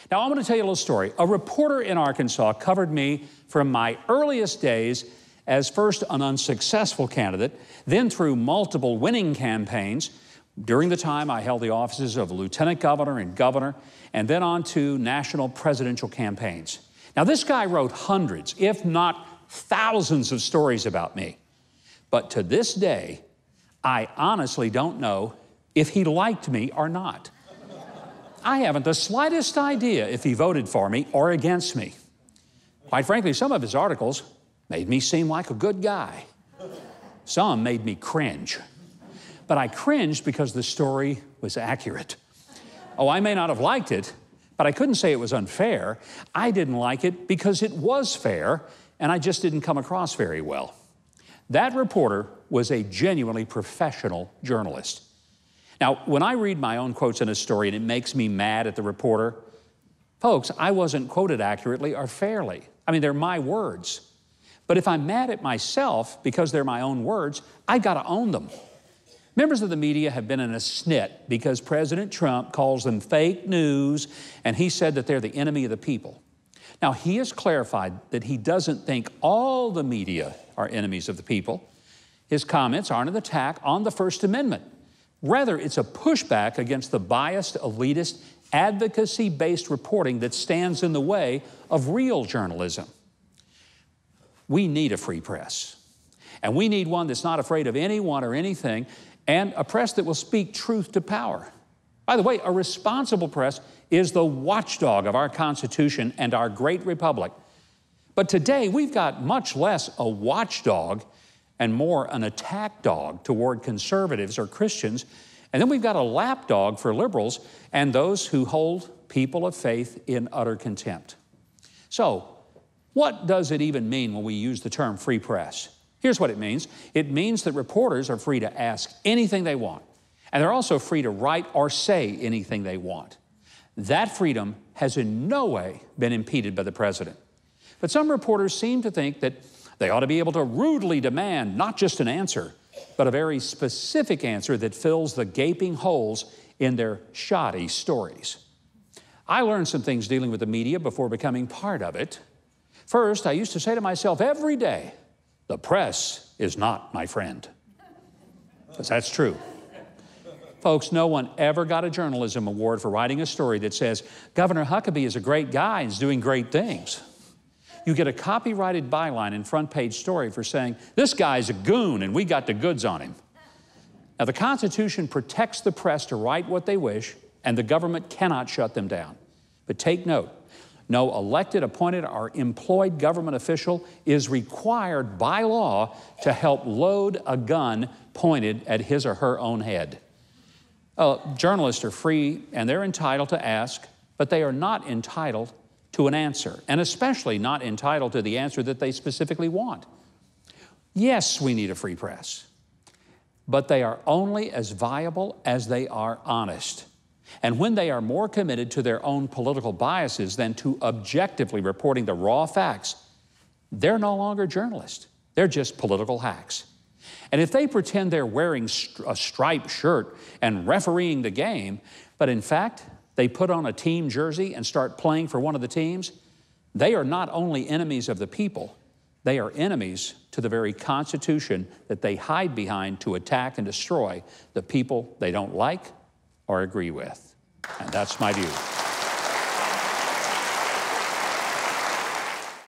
Now, I want to tell you a little story. A reporter in Arkansas covered me from my earliest days as first an unsuccessful candidate, then through multiple winning campaigns. During the time, I held the offices of lieutenant governor and governor, and then on to national presidential campaigns. Now, this guy wrote hundreds, if not thousands of stories about me. But to this day, I honestly don't know if he liked me or not. I haven't the slightest idea if he voted for me or against me. Quite frankly, some of his articles made me seem like a good guy. Some made me cringe. But I cringed because the story was accurate. Oh, I may not have liked it, but I couldn't say it was unfair. I didn't like it because it was fair, and I just didn't come across very well. That reporter was a genuinely professional journalist. Now, when I read my own quotes in a story and it makes me mad at the reporter, folks, I wasn't quoted accurately or fairly. I mean, they're my words. But if I'm mad at myself because they're my own words, I've got to own them. Members of the media have been in a snit because President Trump calls them fake news, and he said that they're the enemy of the people. Now, he has clarified that he doesn't think all the media are enemies of the people. His comments aren't an attack on the First Amendment. Rather, it's a pushback against the biased, elitist, advocacy-based reporting that stands in the way of real journalism. We need a free press, and we need one that's not afraid of anyone or anything, and a press that will speak truth to power. By the way, a responsible press is the watchdog of our Constitution and our great republic. But today, we've got much less a watchdog and more an attack dog toward conservatives or Christians. And then we've got a lapdog for liberals and those who hold people of faith in utter contempt. So, what does it even mean when we use the term free press? Here's what it means. It means that reporters are free to ask anything they want, and they're also free to write or say anything they want. That freedom has in no way been impeded by the president. But some reporters seem to think that they ought to be able to rudely demand not just an answer, but a very specific answer that fills the gaping holes in their shoddy stories. I learned some things dealing with the media before becoming part of it. First, I used to say to myself every day, the press is not my friend. Because that's true. Folks, no one ever got a journalism award for writing a story that says, Governor Huckabee is a great guy and is doing great things. You get a copyrighted byline and front page story for saying, this guy's a goon and we got the goods on him. Now, the Constitution protects the press to write what they wish, and the government cannot shut them down. But take note, no elected, appointed, or employed government official is required by law to help load a gun pointed at his or her own head. Journalists are free and they're entitled to ask, but they are not entitled to an answer, and especially not entitled to the answer that they specifically want. Yes, we need a free press, but they are only as viable as they are honest. And when they are more committed to their own political biases than to objectively reporting the raw facts, they're no longer journalists. They're just political hacks. And if they pretend they're wearing a striped shirt and refereeing the game, but in fact, they put on a team jersey and start playing for one of the teams, they are not only enemies of the people, they are enemies to the very Constitution that they hide behind to attack and destroy the people they don't like or agree with. And that's my view.